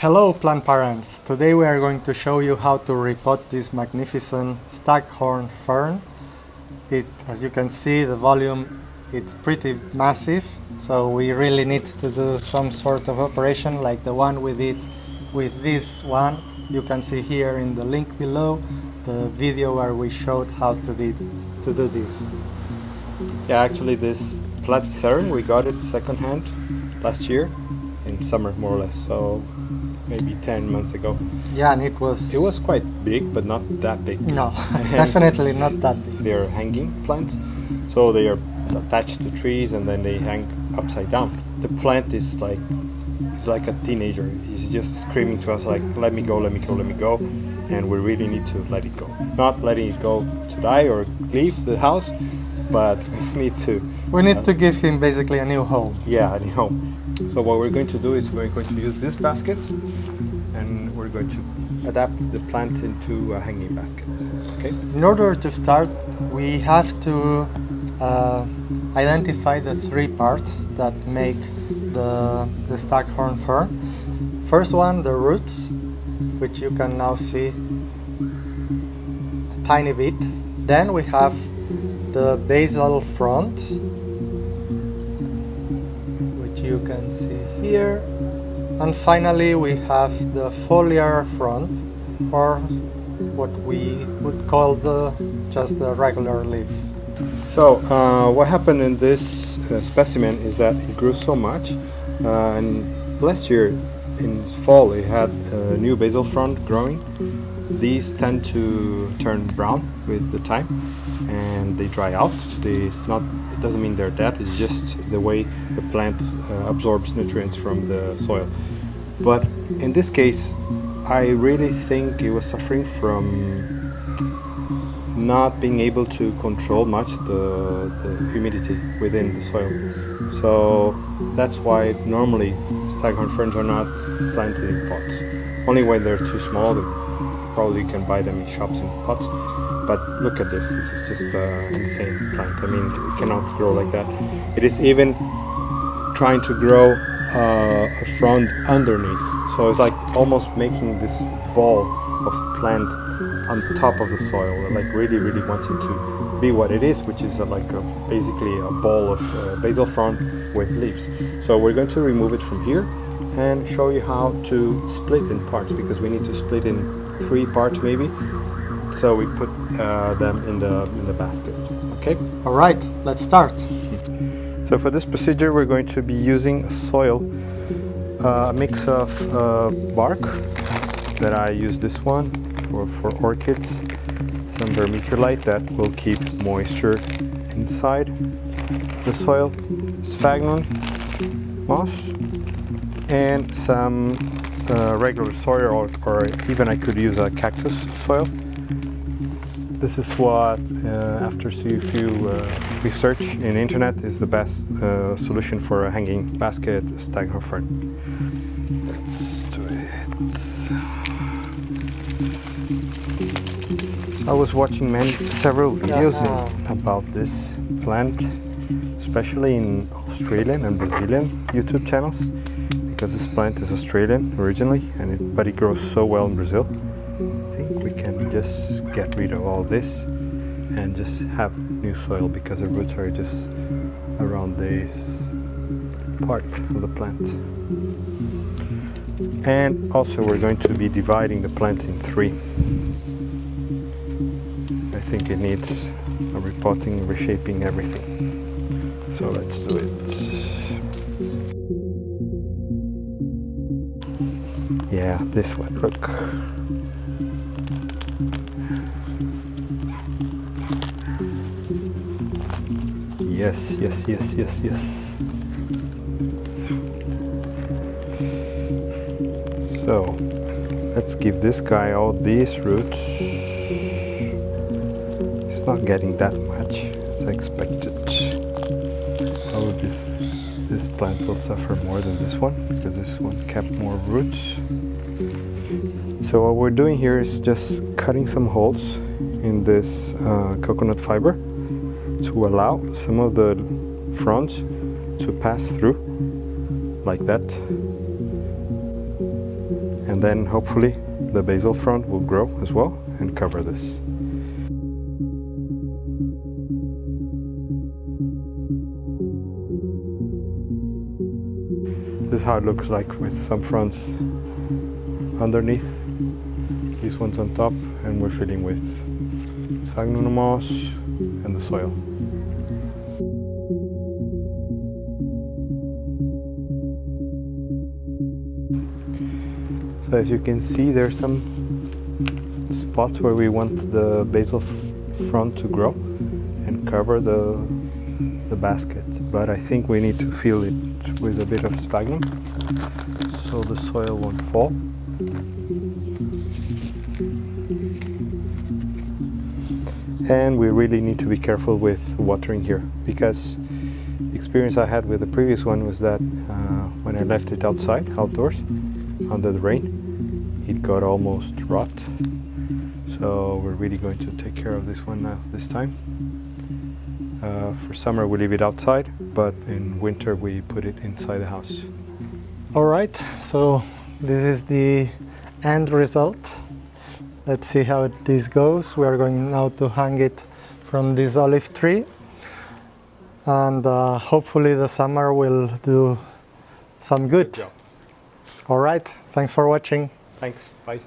Hello plant parents! Today we are going to show you how to repot this magnificent staghorn fern. As you can see, the volume it's pretty massive, so we really need to do some sort of operation like the one we did with this one. You can see here in the link below the video where we showed how to do this. Yeah, actually this Platycerium, we got it secondhand last year in summer more or less, so maybe 10 months ago. Yeah, and it was quite big, but not that big. No, definitely not that big. They are hanging plants, so they are attached to trees and then they hang upside down. The plant is like a teenager. He's just screaming to us like, let me go, let me go, let me go, and we really need to let it go. Not letting it go to die or leave the house, but we need to give him basically a new home. Yeah, a new home. So what we're going to do is we're going to use this basket and we're going to adapt the plant into a hanging basket. Okay. In order to start, we have to identify the three parts that make the staghorn fern. First one, the roots, which you can now see a tiny bit. Then we have the basal frond, which you can see here. And finally we have the foliar frond, or what we would call just the regular leaves. So what happened in this specimen is that it grew so much, and last year in fall it had a new basal frond growing. These tend to turn brown with the time and they dry out. It doesn't mean they're dead, it's just the way the plant absorbs nutrients from the soil. But in this case, I really think it was suffering from not being able to control much the humidity within the soil. So that's why normally staghorn ferns are not planted in pots. Only when they're too small, probably you can buy them in shops in pots. But look at this is just an insane plant. I mean, it cannot grow like that. It is even trying to grow a frond underneath. So it's like almost making this ball of plant on top of the soil, like really wanting to be what it is, which is basically a ball of basal frond with leaves. So we're going to remove it from here and show you how to split in parts, because we need to split in 3 parts maybe. So we put them in the basket. Okay. All right, let's start. So for this procedure, we're going to be using soil, a mix of bark. That I use this one for orchids, some vermiculite that will keep moisture inside the soil, sphagnum moss, and some regular soil, or even I could use a cactus soil. This is what, after a few research in internet, is the best solution for a hanging basket staghorn fern. Let's do it. So I was watching several videos about this plant, especially in Australian and Brazilian YouTube channels, because this plant is Australian originally, but it grows so well in Brazil. I think we can just get rid of all this and just have new soil, because the roots are just around this part of the plant. And also we're going to be dividing the plant in 3. I think it needs a repotting, reshaping, everything. So let's do it. Yeah, this one, look. Yes. So let's give this guy all these roots. It's not getting that much as I expected. Oh, this plant will suffer more than this one, because this one kept more roots. So what we're doing here is just cutting some holes in this coconut fiber to allow some of the fronds to pass through like that. and then hopefully the basal frond will grow as well and cover this. This is how it looks like with some fronds underneath, these ones on top, and we're filling with sphagnum moss and the soil. So as you can see, there's some spots where we want the basal frond to grow and cover the basket, but I think we need to fill it with a bit of sphagnum so the soil won't fall. And we really need to be careful with watering here, because the experience I had with the previous one was that when I left it outdoors, under the rain, it got almost rot. So we're really going to take care of this one now, this time. For summer we leave it outside, but in winter we put it inside the house. All right, so this is the end result. Let's see how this goes. We are going now to hang it from this olive tree, and hopefully the summer will do some good. Good job. All right, thanks for watching. Thanks, bye.